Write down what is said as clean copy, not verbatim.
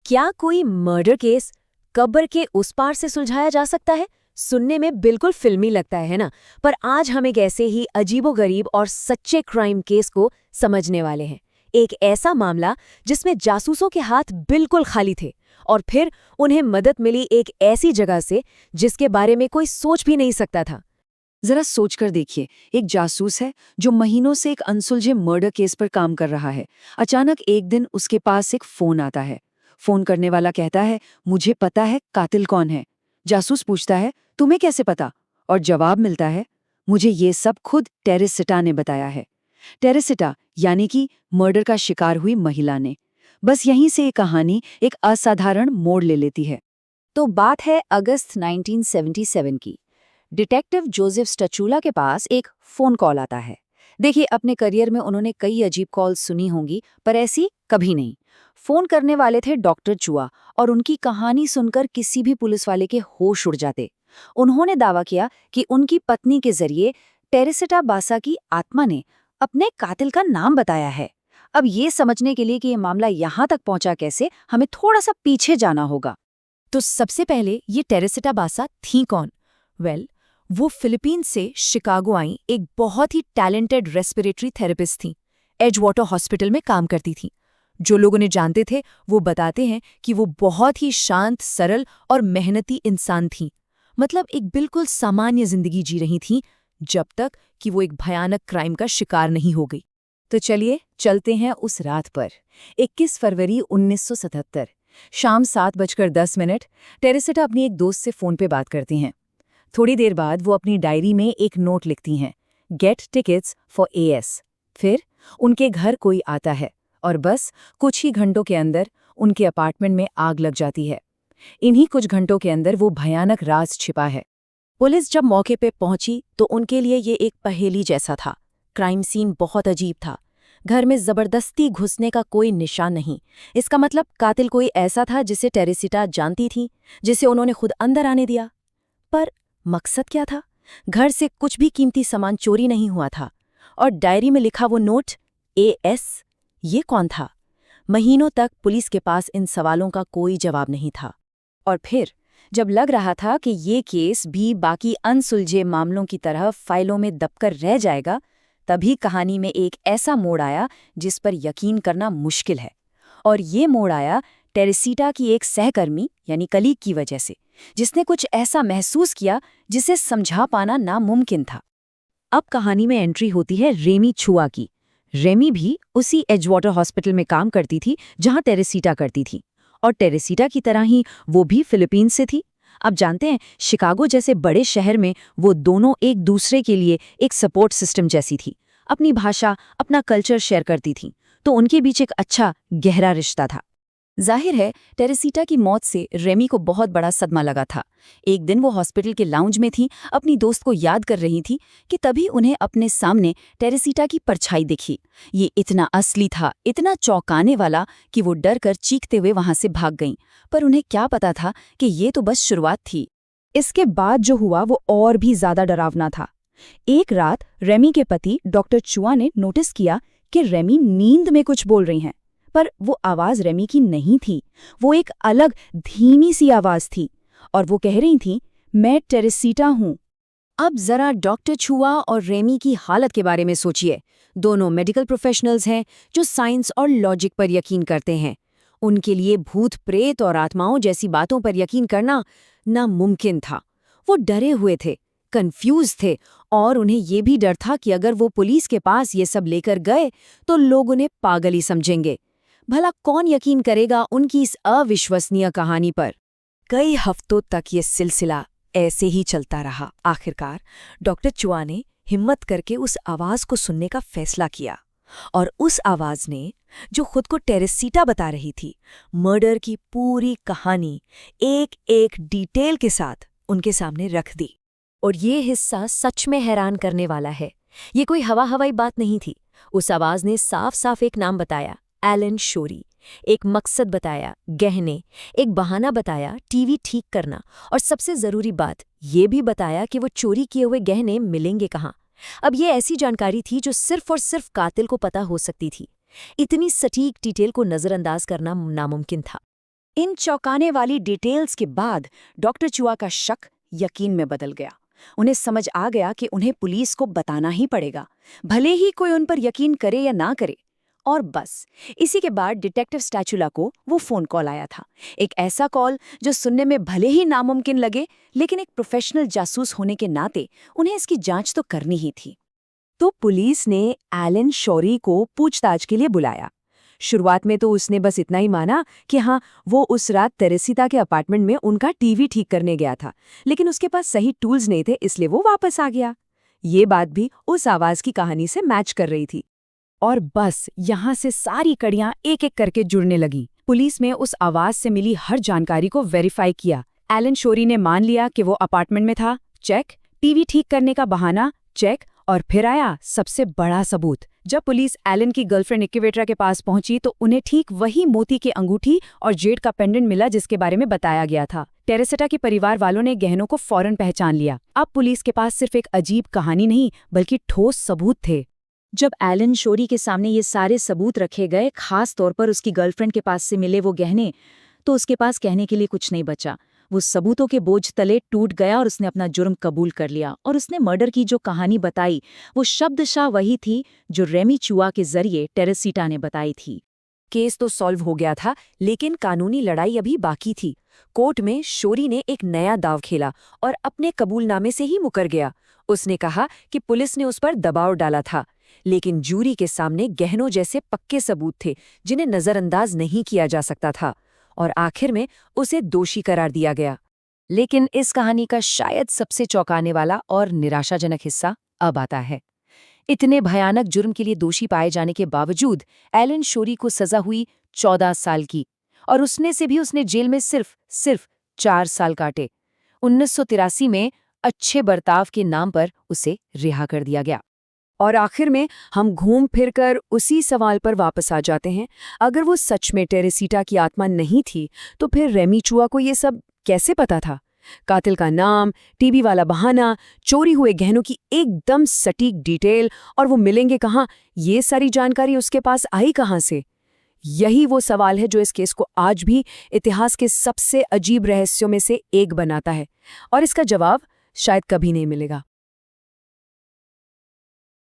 क्या कोई murder case कब्र के उस पार से सुलझाया जा सकता है? सुनने में बिल्कुल फिल्मी लगता है ना? पर आज हम एक ऐसे ही अजीबोगरीब और सच्चे क्राइम केस को समझने वाले हैं। एक ऐसा मामला जिसमें जासूसों के हाथ बिल्कुल खाली थे और फिर उन्हें मदद मिली एक ऐसी जगह से जिसके बारे में कोई सोच भी नहीं सकता था। जरा सोचकर देखिए, एक जासूस है जो महीनों से एक अनसुलझे मर्डर केस पर काम कर रहा है। अचानक एक दिन उसके पास एक फोन आता है। फोन करने वाला कहता है, मुझे पता है कातिल कौन है। जासूस पूछता है, तुम्हें कैसे पता? और जवाब मिलता है, मुझे ये सब खुद टेरेसिटा ने बताया है। टेरेसिटा यानी कि मर्डर का शिकार हुई महिला ने। बस यहीं से ये कहानी एक असाधारण मोड़ ले लेती है। तो बात है अगस्त 1977 की। डिटेक्टिव जोसेफ स्टचूला के पास एक फोन कॉल आता है। देखिए, अपने करियर में उन्होंने कई अजीब कॉल सुनी होंगी, पर ऐसी कभी नहीं। फोन करने वाले थे डॉक्टर चुआ और उनकी कहानी सुनकर किसी भी पुलिस वाले के होश उड़ जाते। उन्होंने दावा किया कि उनकी पत्नी के जरिए टेरेसिटा बासा की आत्मा ने अपने कातिल का नाम बताया है। अब ये समझने के लिए कि ये मामला यहाँ तक पहुंचा कैसे, हमें थोड़ा सा पीछे जाना होगा। तो सबसे पहले ये टेरेसिटा बासा थी कौन? वो फिलीपींस से शिकागो आई एक बहुत ही टैलेंटेड रेस्पिरेटरी थेरेपिस्ट थीं। एजवाटर हॉस्पिटल में काम करती थीं। जो लोग उन्हें जानते थे वो बताते हैं कि वो बहुत ही शांत, सरल और मेहनती इंसान थीं। मतलब एक बिल्कुल सामान्य जिंदगी जी रही थीं, जब तक कि वो एक भयानक क्राइम का शिकार नहीं हो गई। तो चलिए चलते हैं उस रात पर। 21 फरवरी 1977 शाम 7:10 टेरेसिटा अपनी एक दोस्त से फोन पे बात करती हैं। थोड़ी देर बाद वो अपनी डायरी में एक नोट लिखती हैं, गेट टिकट्स फॉर एएस। फिर उनके घर कोई आता है और बस कुछ ही घंटों के अंदर उनके अपार्टमेंट में आग लग जाती है। इन्हीं कुछ घंटों के अंदर वो भयानक राज छिपा है। पुलिस जब मौके पे पहुंची तो उनके लिए ये एक पहेली जैसा था। क्राइम सीन बहुत अजीब था। घर में जबरदस्ती घुसने का कोई निशान नहीं। इसका मतलब कातिल कोई ऐसा था जिसे टेरेसिटा जानती थी, जिसे उन्होंने खुद अंदर आने दिया। पर मकसद क्या था? घर से कुछ भी कीमती सामान चोरी नहीं हुआ था। और डायरी में लिखा वो नोट एएस, ये कौन था? महीनों तक पुलिस के पास इन सवालों का कोई जवाब नहीं था। और फिर जब लग रहा था कि ये केस भी बाकी अनसुलझे मामलों की तरह फाइलों में दबकर रह जाएगा, तभी कहानी में एक ऐसा मोड़ आया जिस पर यकीन करना मुश्किल है। और ये मोड़ आया टेरेसिटा की एक सहकर्मी यानी कलीग की वजह से, जिसने कुछ ऐसा महसूस किया जिसे समझा पाना नामुमकिन था। अब कहानी में एंट्री होती है रेमी छुआ की। रेमी भी उसी एजवाटर हॉस्पिटल में काम करती थी जहां टेरेसिटा करती थी, और टेरेसिटा की तरह ही वो भी फिलीपींस से थी। अब जानते हैं, शिकागो जैसे बड़े शहर में वो दोनों एक दूसरे के लिए एक सपोर्ट सिस्टम जैसी थी। अपनी भाषा, अपना कल्चर शेयर करती थी, तो उनके बीच एक अच्छा गहरा रिश्ता था। जाहिर है, टेरेसिटा की मौत से रेमी को बहुत बड़ा सदमा लगा था। एक दिन वो हॉस्पिटल के लाउंज में थी, अपनी दोस्त को याद कर रही थी कि तभी उन्हें अपने सामने टेरेसिटा की परछाई दिखी। ये इतना असली था, इतना चौंकाने वाला कि वो डर कर चीखते हुए वहां से भाग गईं। पर उन्हें क्या पता था कि ये तो बस शुरुआत थी। इसके बाद जो हुआ वो और भी ज्यादा डरावना था। एक रात रेमी के पति डॉक्टर चुआ ने नोटिस किया कि रेमी नींद में कुछ बोल रही हैं। पर वो आवाज रेमी की नहीं थी। वो एक अलग धीमी सी आवाज थी और वो कह रही थी, मैं टेरेसिटा हूं। अब जरा डॉक्टर छुआ और रेमी की हालत के बारे में सोचिए। दोनों मेडिकल प्रोफेशनल्स हैं जो साइंस और लॉजिक पर यकीन करते हैं। उनके लिए भूत प्रेत और आत्माओं जैसी बातों पर यकीन करना नामुमकिन था। वो डरे हुए थे, कंफ्यूज थे, और उन्हें ये भी डर था कि अगर वो पुलिस के पास ये सब लेकर गए तो लोग उन्हें पागल ही समझेंगे। भला कौन यकीन करेगा उनकी इस अविश्वसनीय कहानी पर? कई हफ्तों तक ये सिलसिला ऐसे ही चलता रहा। आखिरकार डॉक्टर चुआ ने हिम्मत करके उस आवाज को सुनने का फैसला किया, और उस आवाज ने, जो खुद को टेरेसिटा बता रही थी, मर्डर की पूरी कहानी एक एक डिटेल के साथ उनके सामने रख दी। और ये हिस्सा सच में हैरान करने वाला है। ये कोई हवाई बात नहीं थी। उस आवाज ने साफ साफ एक नाम बताया, एलन शोरी। एक मकसद बताया, गहने। एक बहाना बताया, टीवी ठीक करना। और सबसे जरूरी बात ये भी बताया कि वो चोरी किए हुए गहने मिलेंगे कहाँ। अब ये ऐसी जानकारी थी जो सिर्फ और सिर्फ कातिल को पता हो सकती थी। इतनी सटीक डिटेल को नजरअंदाज करना नामुमकिन था। इन चौंकाने वाली डिटेल्स के बाद डॉक्टर चुआ का शक यकीन में बदल गया। उन्हें समझ आ गया कि उन्हें पुलिस को बताना ही पड़ेगा, भले ही कोई उन पर यकीन करे या ना करे। और बस इसी के बाद डिटेक्टिव स्टैचुला को वो फोन कॉल आया था। एक ऐसा कॉल जो सुनने में भले ही नामुमकिन लगे, लेकिन एक प्रोफेशनल जासूस होने के नाते उन्हें इसकी जांच तो करनी ही थी। तो पुलिस ने एलन शौरी को पूछताछ के लिए बुलाया। शुरुआत में तो उसने बस इतना ही माना कि हाँ, वो उस रात तेरेसिता के अपार्टमेंट में उनका टीवी ठीक करने गया था, लेकिन उसके पास सही टूल्स नहीं थे, इसलिए वो वापस आ गया। ये बात भी उस आवाज की कहानी से मैच कर रही थी। और बस यहाँ से सारी कड़ियां एक एक करके जुड़ने लगीं। पुलिस में उस आवाज से मिली हर जानकारी को वेरीफाई किया। एलन शौरी ने मान लिया कि वो अपार्टमेंट में था, चेक। टीवी ठीक करने का बहाना, चेक। और फिर आया सबसे बड़ा सबूत। जब पुलिस एलन की गर्लफ्रेंड इक्वेट्रा के पास पहुंची तो उन्हें ठीक वही मोती की अंगूठी और जेड का पेंडेंट मिला जिसके बारे में बताया गया था। टेरेसिटा के परिवार वालों ने गहनों को फौरन पहचान लिया। अब पुलिस के पास सिर्फ एक अजीब कहानी नहीं, बल्कि ठोस सबूत थे। जब एलन शौरी के सामने ये सारे सबूत रखे गए, खास तौर पर उसकी गर्लफ्रेंड के पास से मिले वो गहने, तो उसके पास कहने के लिए कुछ नहीं बचा। वो सबूतों के बोझ तले टूट गया और उसने अपना जुर्म कबूल कर लिया। और उसने मर्डर की जो कहानी बताई, वो शब्दशः वही थी जो रेमी चुआ के जरिए टेरेसिटा ने बताई थी। केस तो सॉल्व हो गया था, लेकिन कानूनी लड़ाई अभी बाकी थी। कोर्ट में शौरी ने एक नया दाव खेला और अपने कबूलनामे से ही मुकर गया। उसने कहा कि पुलिस ने उस पर दबाव डाला था, लेकिन जूरी के सामने गहनों जैसे पक्के सबूत थे जिन्हें नजरअंदाज नहीं किया जा सकता था, और आखिर में उसे दोषी करार दिया गया। लेकिन इस कहानी का शायद सबसे चौंकाने वाला और निराशाजनक हिस्सा अब आता है। इतने भयानक जुर्म के लिए दोषी पाए जाने के बावजूद एलन शौरी को सजा हुई 14 साल की, और उसने से भी उसने जेल में सिर्फ 4 साल काटे। 1983 में अच्छे बर्ताव के नाम पर उसे रिहा कर दिया गया। और आखिर में हम घूम फिरकर उसी सवाल पर वापस आ जाते हैं। अगर वो सच में टेरेसिटा की आत्मा नहीं थी, तो फिर रेमी चुआ को ये सब कैसे पता था? कातिल का नाम, टीवी वाला बहाना, चोरी हुए गहनों की एकदम सटीक डिटेल, और वो मिलेंगे कहाँ, ये सारी जानकारी उसके पास आई कहाँ से? यही वो सवाल है जो इस केस को आज भी इतिहास के सबसे अजीब रहस्यों में से एक बनाता है, और इसका जवाब शायद कभी नहीं मिलेगा।